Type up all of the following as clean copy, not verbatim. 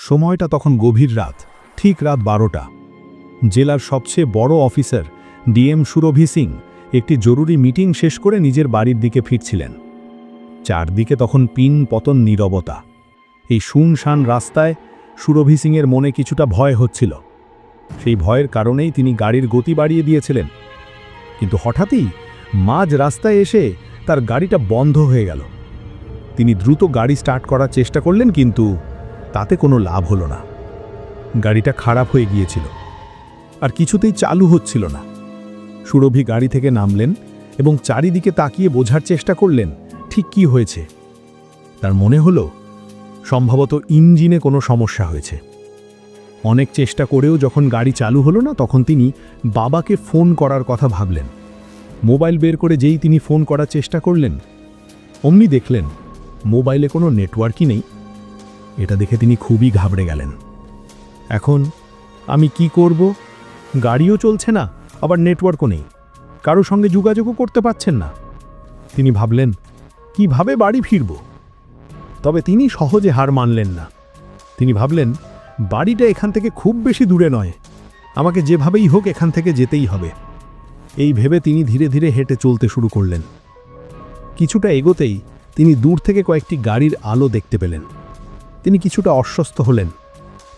সময়টা তখন গভীর রাত, ঠিক রাত 12টা। জেলার সবচেয়ে বড় অফিসার ডিএম সুরভি সিং একটি জরুরি মিটিং শেষ করে নিজের বাড়ির দিকে ফিরছিলেন। চারদিকে তখন পিন পতন নীরবতা। এই শুনশান রাস্তায় সুরভি সিংয়ের মনে কিছুটা ভয় হচ্ছিল। সেই ভয়ের কারণেই তিনি গাড়ির গতি বাড়িয়ে দিয়েছিলেন। কিন্তু হঠাৎই মাঝ রাস্তায় এসে তার গাড়িটা বন্ধ হয়ে গেল। তিনি দ্রুত গাড়ি স্টার্ট করার চেষ্টা করলেন, কিন্তু তাতে কোনো লাভ হলো না। গাড়িটা খারাপ হয়ে গিয়েছিল আর কিছুতেই চালু হচ্ছিল না। সুরভি গাড়ি থেকে নামলেন এবং চারিদিকে তাকিয়ে বোঝার চেষ্টা করলেন ঠিক কি হয়েছে। তার মনে হলো সম্ভবত ইঞ্জিনে কোনো সমস্যা হয়েছে। অনেক চেষ্টা করেও যখন গাড়ি চালু হলো না, তখন তিনি বাবাকে ফোন করার কথা ভাবলেন। মোবাইল বের করে যেই তিনি ফোন করার চেষ্টা করলেন, অমনি দেখলেন মোবাইলে কোনো নেটওয়ার্কই নেই। এটা দেখে তিনি খুবই ঘাবড়ে গেলেন। এখন আমি কি করব? গাড়িও চলছে না, আবার নেটওয়ার্কও নেই, কারো সঙ্গে যোগাযোগও করতে পারছেন না। তিনি ভাবলেন কিভাবে বাড়ি ফিরব। তবে তিনি সহজে হার মানলেন না। তিনি ভাবলেন বাড়িটা এখান থেকে খুব বেশি দূরে নয়, আমাকে যেভাবেই হোক এখান থেকে যেতেই হবে। এই ভেবে তিনি ধীরে ধীরে হেঁটে চলতে শুরু করলেন। কিছুটা এগোতেই তিনি দূর থেকে কয়েকটি গাড়ির আলো দেখতে পেলেন। তিনি কিছুটা অস্বস্ত হলেন।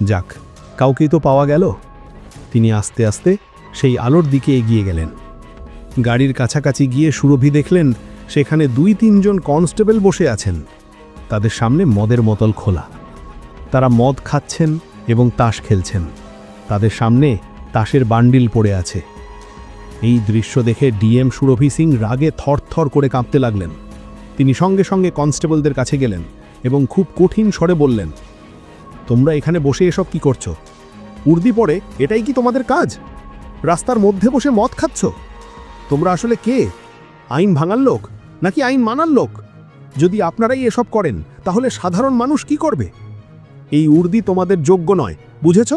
যাক, কাউকেই তো পাওয়া গেল। তিনি আস্তে আস্তে সেই আলোর দিকে এগিয়ে গেলেন। গাড়ির কাছাকাছি গিয়ে সুরভি দেখলেন সেখানে 2-3 জন কনস্টেবল বসে আছেন। তাদের সামনে মদের বোতল খোলা। তারা মদ খাচ্ছেন এবং তাস খেলছেন। তাদের সামনে তাসের বান্ডিল পড়ে আছে। এই দৃশ্য দেখে ডিএম সুরভি সিং রাগে থরথর করে কাঁপতে লাগলেন। তিনি সঙ্গে সঙ্গে কনস্টেবলদের কাছে গেলেন এবং খুব কঠিন স্বরে বললেন, তোমরা এখানে বসে এসব কি করছো? উর্দি পরে এটাই কি তোমাদের কাজ? রাস্তার মধ্যে বসে মদ খাচ্ছ? তোমরা আসলে কে? আইন ভাঙার লোক নাকি আইন মানার লোক? যদি আপনারাই এসব করেন তাহলে সাধারণ মানুষ কি করবে? এই উর্দি তোমাদের যোগ্য নয়, বুঝেছ?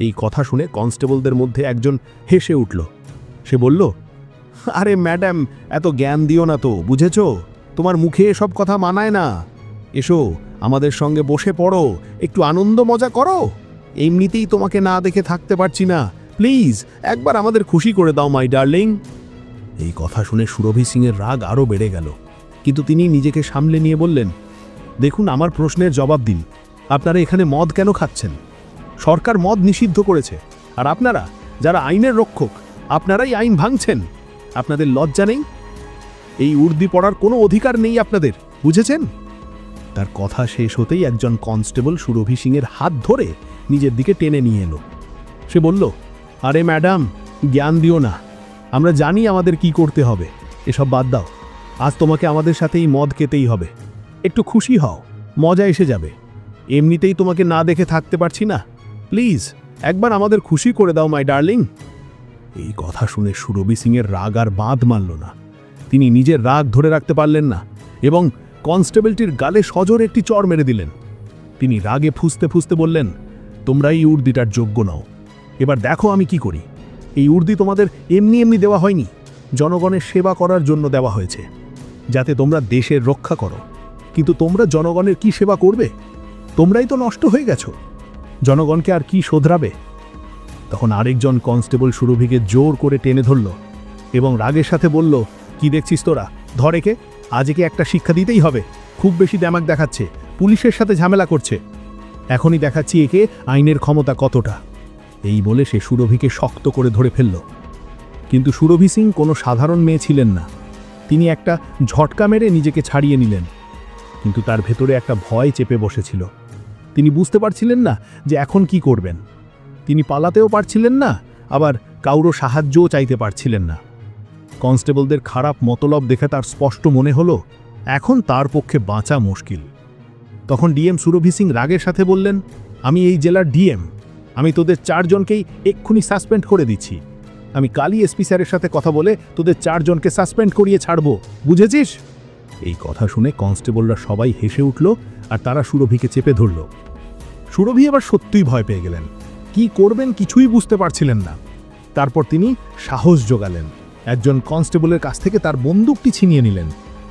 এই কথা শুনে কনস্টেবলদের মধ্যে একজন হেসে উঠল। সে বলল, আরে ম্যাডাম, এত জ্ঞান দিও না তো, বুঝেছ? তোমার মুখে এসব কথা মানায় না। এসো, আমাদের সঙ্গে বসে পড়ো, একটু আনন্দ মজা করো। এমনিতেই তোমাকে না দেখে থাকতে পারছি না। প্লিজ একবার আমাদের খুশি করে দাও মাই ডার্লিং। এই কথা শুনে সুরভি সিংয়ের রাগ আরও বেড়ে গেল, কিন্তু তিনি নিজেকে সামলে নিয়ে বললেন, দেখুন, আমার প্রশ্নের জবাব দিন। আপনারা এখানে মদ কেন খাচ্ছেন? সরকার মদ নিষিদ্ধ করেছে, আর আপনারা যারা আইনের রক্ষক, আপনারাই আইন ভাঙছেন। আপনাদের লজ্জা নেই? এই উর্দি পড়ার কোনো অধিকার নেই আপনাদের, বুঝেছেন? তার কথা শেষ হতেই একজন কনস্টেবল সুরভি সিংয়ের হাত ধরে নিজের দিকে টেনে নিয়ে এলো। সে বলল, আরে ম্যাডাম, জ্ঞান দিও না, আমরা জানি আমাদের কি করতে হবে। এসব বাদ দাও। আজ তোমাকে আমাদের সাথে এই মদ খেতেই হবে। একটু খুশি হও, মজা এসে যাবে। এমনিতেই তোমাকে না দেখে থাকতে পারছি না। প্লিজ একবার আমাদের খুশি করে দাও মাই ডার্লিং। এই কথা শুনে সুরভি সিংয়ের রাগ আর বাঁধ মানল না। তিনি নিজের রাগ ধরে রাখতে পারলেন না এবং কনস্টেবলটির গালে সজোরে একটি চড় মেরে দিলেন। তিনি রাগে ফুঁসতে ফুঁসতে বললেন, তোমরা এই উর্দিটার যোগ্য নও। এবার দেখো আমি কি করি। এই উর্দি তোমাদের এমনি এমনি দেওয়া হয়নি, জনগণের সেবা করার জন্য দেওয়া হয়েছে, যাতে তোমরা দেশের রক্ষা করো। কিন্তু তোমরা জনগণের কি সেবা করবে? তোমরাই তো নষ্ট হয়ে গেছো। জনগণকে আর কি শোধরাবে? তখন আরেকজন কনস্টেবল সুরভিকে জোর করে টেনে ধরল এবং রাগের সাথে বলল, কি দেখছিস তোরা? ধর একে, আজ একে একটা শিক্ষা দিতেই হবে। খুব বেশি দ্যামাক দেখাচ্ছে, পুলিশের সাথে ঝামেলা করছে। এখনই দেখাচ্ছি একে আইনের ক্ষমতা কতটা। এই বলে সে সুরভিকে শক্ত করে ধরে ফেলল। কিন্তু সুরভি সিং কোনো সাধারণ মেয়ে ছিলেন না। তিনি একটা ঝটকা মেরে নিজেকে ছাড়িয়ে নিলেন, কিন্তু তার ভেতরে একটা ভয় চেপে বসেছিল। তিনি বুঝতে পারছিলেন না যে এখন কি করবেন। তিনি পালাতেও পারছিলেন না, আবার কাউরো সাহায্যও চাইতে পারছিলেন না। কনস্টেবলদের খারাপ মতলব দেখে তার স্পষ্ট মনে হলো এখন তার পক্ষে বাঁচা মুশকিল। তখন ডিএম সুরভি সিং রাগের সাথে বললেন, আমি এই জেলার ডিএম, আমি তোদের 4 জনকেই এক্ষুনি সাসপেন্ড করে দিচ্ছি। আমি কালই এসপি স্যারের সাথে কথা বলে তোদের 4 জনকে সাসপেন্ড করিয়ে ছাড়বো, বুঝেছিস? এই কথা শুনে কনস্টেবলরা সবাই হেসে উঠল আর তারা সুরভিকে চেপে ধরল। সুরভি এবার সত্যিই ভয় পেয়ে গেলেন। কি করবেন কিছুই বুঝতে পারছিলেন না। তারপর তিনি সাহস জোগালেন। একজন কনস্টেবলের কাছ থেকে তার বন্দুকটি ছিনিয়ে নিলেন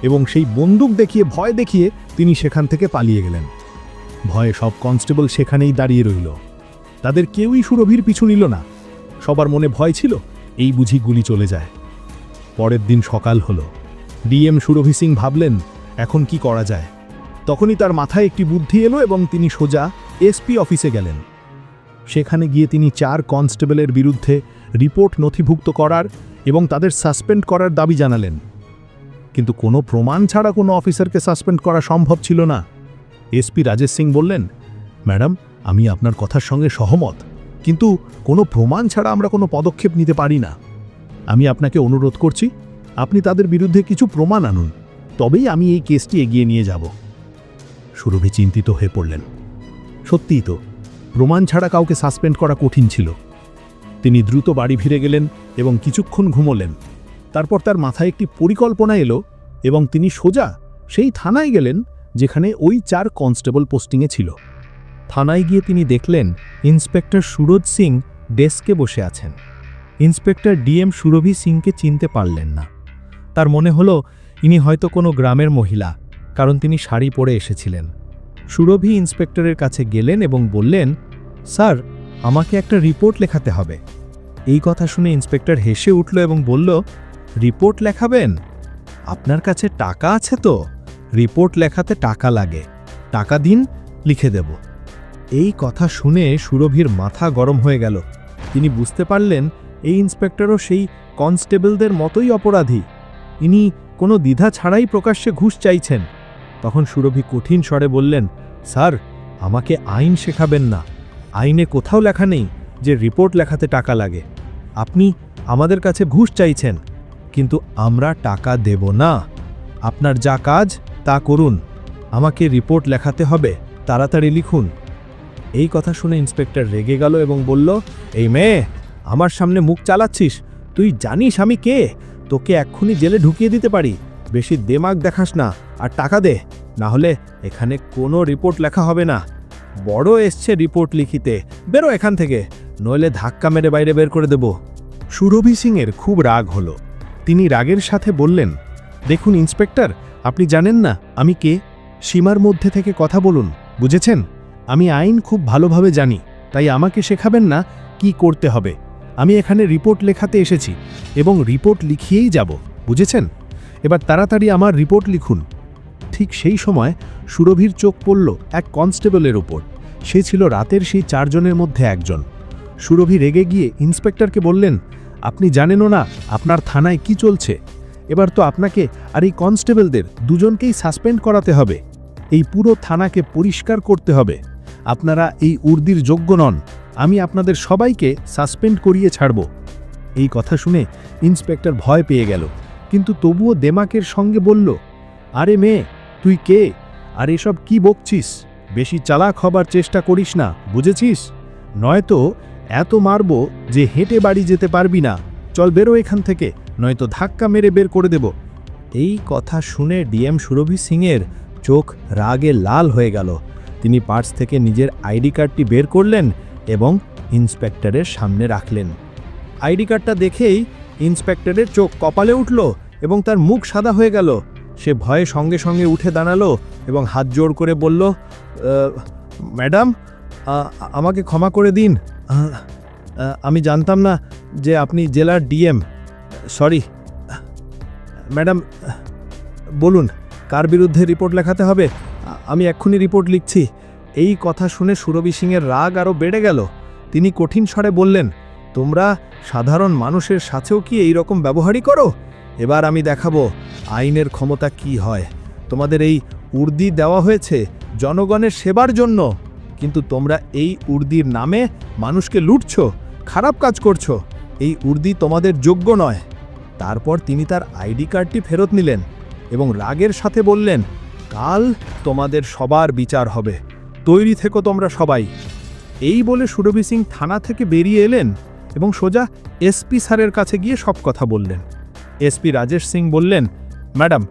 এবং সেই বন্দুক দেখিয়ে ভয় দেখিয়ে তিনি সেখান থেকে পালিয়ে গেলেন। ভয়ে সব কনস্টেবল সেখানেই দাঁড়িয়ে রইল। তাদের কেউই সুরভির পিছু নিল না। সবার মনে ভয় ছিল, এই বুঝি গুলি চলে যায়। পরের দিন সকাল হলো। ডিএম সুরভি সিং ভাবলেন, এখন কি করা যায়। তখনই তার মাথায় একটি বুদ্ধি এলো এবং তিনি সোজা এসপি অফিসে গেলেন। সেখানে গিয়ে তিনি 4 কনস্টেবলের বিরুদ্ধে রিপোর্ট নথিভুক্ত করার এবং তাদের সাসপেন্ড করার দাবি জানালেন। কিন্তু কোনো প্রমাণ ছাড়া কোনো অফিসারকে সাসপেন্ড করা সম্ভব ছিল না। এসপি রাজেশ সিং বললেন, ম্যাডাম, আমি আপনার কথার সঙ্গে সহমত, কিন্তু কোনো প্রমাণ ছাড়া আমরা কোনো পদক্ষেপ নিতে পারি না। আমি আপনাকে অনুরোধ করছি, আপনি তাদের বিরুদ্ধে কিছু প্রমাণ আনুন, তবেই আমি এই কেসটি এগিয়ে নিয়ে যাব। সুরভি চিন্তিত হয়ে পড়লেন। সত্যিই তো, প্রমাণ ছাড়া কাউকে সাসপেন্ড করা কঠিন ছিল। তিনি দ্রুত বাড়ি ফিরে গেলেন এবং কিছুক্ষণ ঘুমোলেন। তারপর তার মাথায় একটি পরিকল্পনা এলো এবং তিনি সোজা সেই থানায় গেলেন যেখানে ওই 4 কনস্টেবল পোস্টিংয়ে ছিল। থানায় গিয়ে তিনি দেখলেন ইন্সপেক্টর সুরজ সিং ডেস্কে বসে আছেন। ইন্সপেক্টর ডিএম সুরভি সিংকে চিনতে পারলেন না। তার মনে হলো ইনি হয়তো কোনো গ্রামের মহিলা, কারণ তিনি শাড়ি পরে এসেছিলেন। সুরভি ইন্সপেক্টরের কাছে গেলেন এবং বললেন, স্যার, আমাকে একটা রিপোর্ট লেখাতে হবে। এই কথা শুনে ইন্সপেক্টর হেসে উঠল এবং বলল, রিপোর্ট লেখাবেন? আপনার কাছে টাকা আছে তো? রিপোর্ট লেখাতে টাকা লাগে, টাকা দিন, লিখে দেব। এই কথা শুনে সুরভির মাথা গরম হয়ে গেল। তিনি বুঝতে পারলেন এই ইন্সপেক্টরও সেই কনস্টেবলদের মতোই অপরাধী। ইনি কোনো দ্বিধা ছাড়াই প্রকাশ্যে ঘুষ চাইছেন। তখন সুরভি কঠিন স্বরে বললেন, স্যার, আমাকে আইন শেখাবেন না। আইনে কোথাও লেখা নেই যে রিপোর্ট লেখাতে টাকা লাগে। আপনি আমাদের কাছে ঘুষ চাইছেন, কিন্তু আমরা টাকা দেব না। আপনার যা কাজ তা করুন, আমাকে রিপোর্ট লেখাতে হবে, তাড়াতাড়ি লিখুন। এই কথা শুনে ইন্সপেক্টর রেগে গেল এবং বলল, এই মেয়ে, আমার সামনে মুখ চালাচ্ছিস? তুই জানিস আমি কে? তোকে এক্ষুনি জেলে ঢুকিয়ে দিতে পারি। বেশি দেমাগ দেখাস না, আর টাকা দে, না হলে এখানে কোনো রিপোর্ট লেখা হবে না। বড় এসছে রিপোর্ট লিখিতে, বেরো এখান থেকে, নইলে ধাক্কা মেরে বাইরে বের করে দেব। সুরভি সিংয়ের খুব রাগ হলো। তিনি রাগের সাথে বললেন, দেখুন ইন্সপেক্টর, আপনি জানেন না আমি কে? সীমার মধ্যে থেকে কথা বলুন, বুঝেছেন? আমি আইন খুব ভালোভাবে জানি, তাই আমাকে শেখাবেন না কি করতে হবে। আমি এখানে রিপোর্ট লেখাতে এসেছি এবং রিপোর্ট লিখিয়েই যাব, বুঝেছেন? এবার তাড়াতাড়ি আমার রিপোর্ট লিখুন। ঠিক সেই সময় সুরভির চোখ পড়ল এক কনস্টেবলের উপর। সে ছিল রাতের সেই 4 জনের মধ্যে একজন। সুরভি রেগে গিয়ে ইন্সপেক্টরকে বললেন, আপনি জানেনও না আপনার থানায় কি চলছে। এবার তো আপনাকে আর এই কনস্টেবলদের দুজনকেই সাসপেন্ড করাতে হবে। এই পুরো থানাকে পরিষ্কার করতে হবে। আপনারা এই উর্দির যোগ্য নন। আমি আপনাদের সবাইকে সাসপেন্ড করিয়ে ছাড়ব। এই কথা শুনে ইন্সপেক্টর ভয় পেয়ে গেল, কিন্তু তবুও দেমাকের সঙ্গে বলল, আরে মেয়ে, তুই কে? আর এসব কি বকছিস? বেশি চালাক হবার চেষ্টা করিস না, বুঝেছিস? নয়তো এত মারব যে হেঁটে বাড়ি যেতে পারবি না। চল বেরো এখান থেকে, নয়তো ধাক্কা মেরে বের করে দেব। এই কথা শুনে ডিএম সুরভি সিংয়ের চোখ রাগে লাল হয়ে গেল। তিনি পার্স থেকে নিজের আইডি কার্ডটি বের করলেন এবং ইন্সপেক্টরের সামনে রাখলেন। আইডি কার্ডটা দেখেই ইন্সপেক্টরের চোখ কপালে উঠল এবং তার মুখ সাদা হয়ে গেল। সে ভয়ে সঙ্গে সঙ্গে উঠে দাঁড়ালো এবং হাত জোড় করে বলল, ম্যাডাম, আমাকে ক্ষমা করে দিন। আমি জানতাম না যে আপনি জেলার ডিএম। Sorry madam. বলুন, কার বিরুদ্ধে রিপোর্ট লেখাতে হবে? আমি এক্ষুনি রিপোর্ট লিখছি। এই কথা শুনে সুরভি সিংয়ের রাগ আরও বেড়ে গেল। তিনি কঠিন স্বরে বললেন, তোমরা সাধারণ মানুষের সাথেও কি এই রকম ব্যবহারই করো? এবার আমি দেখাবো আইনের ক্ষমতা কি হয়। তোমাদের এই উর্দি দেওয়া হয়েছে জনগণের সেবার জন্য, কিন্তু তোমরা এই উর্দির নামে মানুষকে লুটছো, খারাপ কাজ করছো। এই উর্দি তোমাদের যোগ্য নয়। তারপর তিনি তার আইডি কার্ডটি ফেরত নিলেন এবং রাগের সাথে বললেন, কাল তোমাদের সবার বিচার হবে, তৈরি থেকো তোমরা সবাই। এই বলে সুরভি সিং থানা থেকে বেরিয়ে এলেন এবং সোজা এসপি স্যারের কাছে গিয়ে সব কথা বললেন। এসপি রাজেশ সিং বললেন, ম্যাডাম,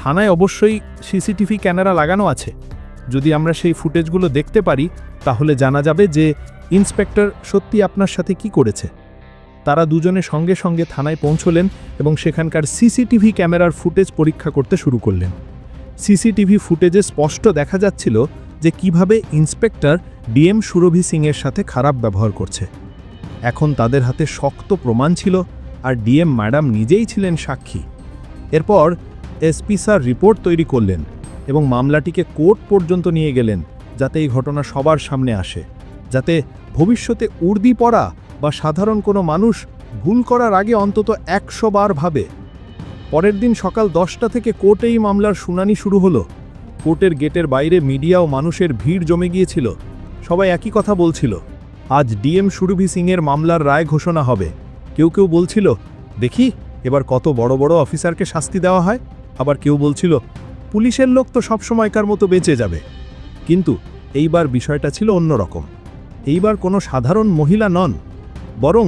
থানায় অবশ্যই সিসিটিভি ক্যামেরা লাগানো আছে। যদি আমরা সেই ফুটেজগুলো দেখতে পারি তাহলে জানা যাবে যে ইন্সপেক্টর সত্যি আপনার সাথে কি করেছে। তারা দুজনে সঙ্গে সঙ্গে থানায় পৌঁছলেন এবং সেখানকার সিসিটিভি ক্যামেরার ফুটেজ পরীক্ষা করতে শুরু করলেন। সিসিটিভি ফুটেজে স্পষ্ট দেখা যাচ্ছিল যে কিভাবে ইন্সপেক্টর ডিএম সুরভি সিংয়ের সাথে খারাপ ব্যবহার করছে। এখন তাদের হাতে শক্ত প্রমাণ ছিল, আর ডিএম ম্যাডাম নিজেই ছিলেন সাক্ষী। এরপর এসপি স্যার রিপোর্ট তৈরি করলেন এবং মামলাটিকে কোর্ট পর্যন্ত নিয়ে গেলেন, যাতে এই ঘটনা সবার সামনে আসে, যাতে ভবিষ্যতে উর্দি পড়া বা সাধারণ কোনো মানুষ ভুল করার আগে অন্তত 100 বার ভাবে। পরের দিন সকাল 10টা থেকে কোর্টে এই মামলার শুনানি শুরু হলো। কোর্টের গেটের বাইরে মিডিয়া ও মানুষের ভিড় জমে গিয়েছিল। সবাই একই কথা বলছিল, আজ ডিএম সুরভি সিংয়ের মামলার রায় ঘোষণা হবে। কেউ কেউ বলছিল, দেখি এবার কত বড় বড় অফিসারকে শাস্তি দেওয়া হয়। আবার কেউ বলছিল, পুলিশের লোক তো সবসময়কার মতো বেঁচে যাবে। কিন্তু এইবার বিষয়টা ছিল অন্যরকম। এইবার কোনো সাধারণ মহিলা নন, বরং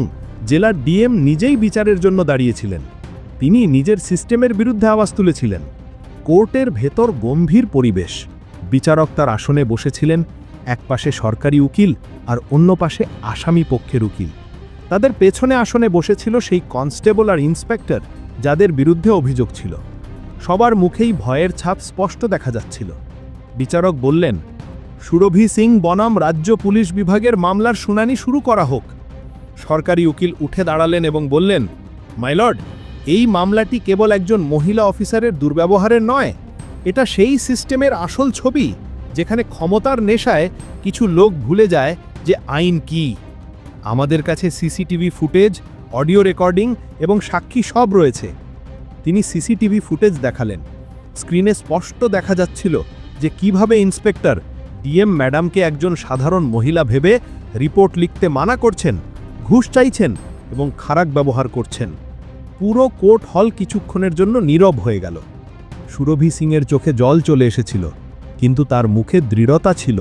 জেলার ডিএম নিজেই বিচারের জন্য দাঁড়িয়েছিলেন। তিনি নিজের সিস্টেমের বিরুদ্ধে আওয়াজ তুলেছিলেন। কোর্টের ভেতর গম্ভীর পরিবেশ। বিচারক তার আসনে বসেছিলেন, এক পাশে সরকারি উকিল আর অন্য পাশে আসামি পক্ষের উকিল। তাদের পেছনে আসনে বসেছিল সেই কনস্টেবল আর ইন্সপেক্টর যাদের বিরুদ্ধে অভিযোগ ছিল। সবার মুখেই ভয়ের ছাপ স্পষ্ট দেখা যাচ্ছিল। বিচারক বললেন, সুরভি সিং বনাম রাজ্য পুলিশ বিভাগের মামলার শুনানি শুরু করা হোক। সরকারি উকিল উঠে দাঁড়ালেন এবং বললেন, মাই লর্ড, এই মামলাটি কেবল একজন মহিলা অফিসারের দুর্ব্যবহারের নয়, এটা সেই সিস্টেমের আসল ছবি যেখানে ক্ষমতার নেশায় কিছু লোক ভুলে যায় যে আইন কি। আমাদের কাছে সিসিটিভি ফুটেজ, অডিও রেকর্ডিং এবং সাক্ষী সব রয়েছে। তিনি সিসিটিভি ফুটেজ দেখালেন। স্ক্রিনে স্পষ্ট দেখা যাচ্ছিল যে কিভাবে ইন্সপেক্টর ডিএম ম্যাডামকে একজন সাধারণ মহিলা ভেবে রিপোর্ট লিখতে মানা করছেন, ঘুষ চাইছেন এবং খারাপ ব্যবহার করছেন। পুরো কোর্ট হল কিছুক্ষণের জন্য নীরব হয়ে গেল। সুরভি সিংয়ের চোখে জল চলে এসেছিল, কিন্তু তার মুখে দৃঢ়তা ছিল।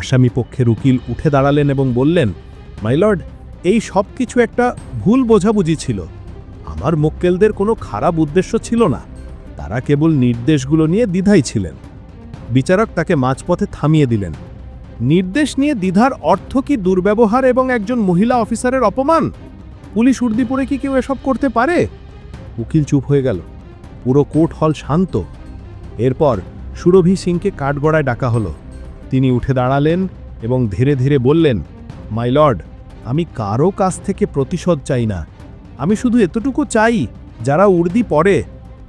আসামি পক্ষের উকিল উঠে দাঁড়ালেন এবং বললেন, মাই লর্ড, এই সব কিছু একটা ভুল বোঝাবুঝি ছিল। আমার মক্কেলদের কোনো খারাপ উদ্দেশ্য ছিল না, তারা কেবল নির্দেশগুলো নিয়ে দ্বিধায় ছিলেন। বিচারক তাকে মাঝপথে থামিয়ে দিলেন। নির্দেশ নিয়ে দ্বিধার অর্থ কি দুর্ব্যবহার এবং একজন মহিলা অফিসারের অপমান? পুলিশ উর্দি পরে কি কেউ এসব করতে পারে? উকিল চুপ হয়ে গেল। পুরো কোর্ট হল শান্ত। এরপর সুরভি সিংকে কাঠগড়ায় ডাকা হলো। তিনি উঠে দাঁড়ালেন এবং ধীরে ধীরে বললেন, মাই লর্ড, আমি কারো কাছ থেকে প্রতিশোধ চাই না। আমি শুধু এতটুকু চাই, যারা উর্দি পরে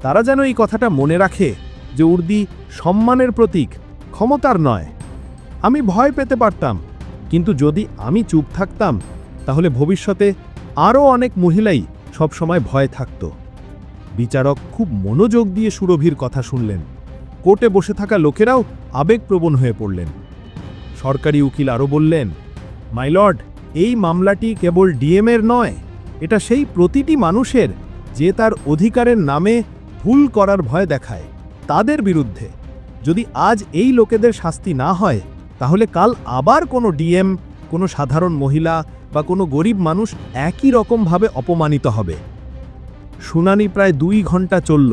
তারা যেন এই কথাটা মনে রাখে যে উর্দি সম্মানের প্রতীক, ক্ষমতার নয়। আমি ভয় পেতে পারতাম, কিন্তু যদি আমি চুপ থাকতাম তাহলে ভবিষ্যতে আরও অনেক মহিলাই সবসময় ভয় থাকত। বিচারক খুব মনোযোগ দিয়ে সুরভির কথা শুনলেন। কোর্টে বসে থাকা লোকেরাও আবেগপ্রবণ হয়ে পড়লেন। সরকারি উকিল আরও বললেন, মাই লর্ড, এই মামলাটি কেবল ডিএমের নয়, এটা সেই প্রতিটি মানুষের যে তার অধিকারের নামে ভুল করার ভয় দেখায়, তাদের বিরুদ্ধে। যদি আজ এই লোকেদের শাস্তি না হয়, তাহলে কাল আবার কোনো ডিএম, কোনো সাধারণ মহিলা বা কোনো গরিব মানুষ একই রকমভাবে অপমানিত হবে। শুনানি প্রায় 2 ঘন্টা চলল।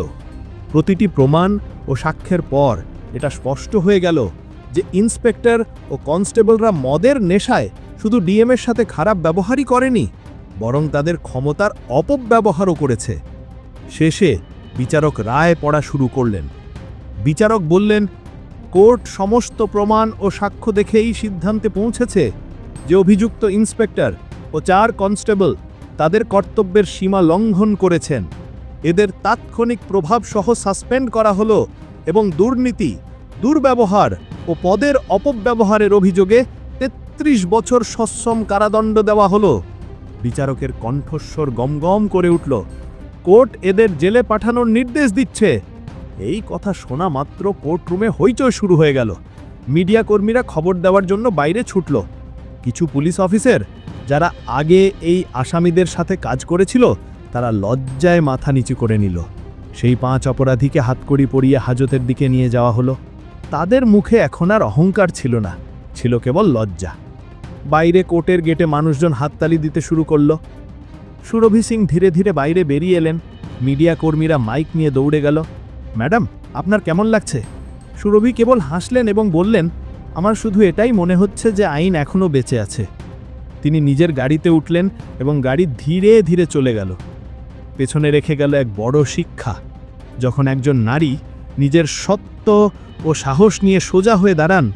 প্রতিটি প্রমাণ ও সাক্ষ্যের পর এটা স্পষ্ট হয়ে গেল যে ইন্সপেক্টর ও কনস্টেবলরা মদের নেশায় শুধু ডিএমের সাথে খারাপ ব্যবহারই করেনি, বরং তাদের ক্ষমতার অপব্যবহারও করেছে। শেষে বিচারক রায় পড়া শুরু করলেন। বিচারক বললেন, কোর্ট সমস্ত প্রমাণ ও সাক্ষ্য দেখে এই সিদ্ধান্তে পৌঁছেছে যে অভিযুক্ত ইন্সপেক্টর ও 4 কনস্টেবল তাদের কর্তব্যের সীমা লঙ্ঘন করেছেন। এদের তাৎক্ষণিক প্রভাব সহ সাসপেন্ড করা হলো এবং দুর্নীতি, দুর্ব্যবহার ও পদের অপব্যবহারের অভিযোগে 33 বছর সশ্রম কারাদণ্ড দেওয়া হলো। বিচারকের কণ্ঠস্বর গমগম করে উঠল, কোর্ট এদের জেলে পাঠানোর নির্দেশ দিচ্ছে। এই কথা শোনা মাত্র কোর্টরুমে হইচই শুরু হয়ে গেল। মিডিয়া কর্মীরা খবর দেওয়ার জন্য বাইরে ছুটল। কিছু পুলিশ অফিসার যারা আগে এই আসামিদের সাথে কাজ করেছিল, তারা লজ্জায় মাথা নিচু করে নিল। সেই 5 অপরাধীকে হাতকড়ি পরিয়ে হাজতের দিকে নিয়ে যাওয়া হলো। তাদের মুখে এখন আর অহংকার ছিল না, ছিল কেবল লজ্জা। বাইরে কোর্টের গেটে মানুষজন হাততালি দিতে শুরু করল। সুরভি সিং ধীরে ধীরে বাইরে বেরিয়ে এলেন। মিডিয়া কর্মীরা মাইক নিয়ে দৌড়ে গেল। ম্যাডাম, আপনার কেমন লাগছে? সুরভি কেবল হাসলেন এবং বললেন, আমার শুধু এটাই মনে হচ্ছে যে আইন এখনও বেঁচে আছে। তিনি নিজের গাড়িতে উঠলেন এবং গাড়ি ধীরে ধীরে চলে গেল। পেছনে রেখে গেল এক বড় শিক্ষা। যখন একজন নারী নিজের সত্য ও ও সাহস নিয়ে সোজা হয়ে দাঁড়ান,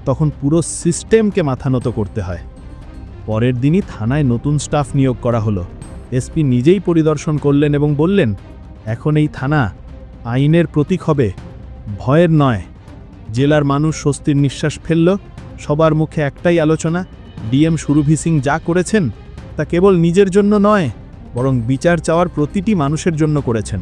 তখন পুরো সিস্টেমকে মাথা নত করতে হয়। পরের দিনই থানায় নতুন স্টাফ নিয়োগ করা হলো। এসপি নিজেই পরিদর্শন করলেন এবং বললেন, এখন এই থানা আইনের প্রতীক হবে, ভয়ের নয়। জেলার মানুষ স্বস্তির নিঃশ্বাস ফেলল। সবার মুখে একটাই আলোচনা, ডিএম সুরভি সিং যা করেছেন তা কেবল নিজের জন্য নয়, বরং বিচার চাওয়ার প্রতিটি মানুষের জন্য করেছেন।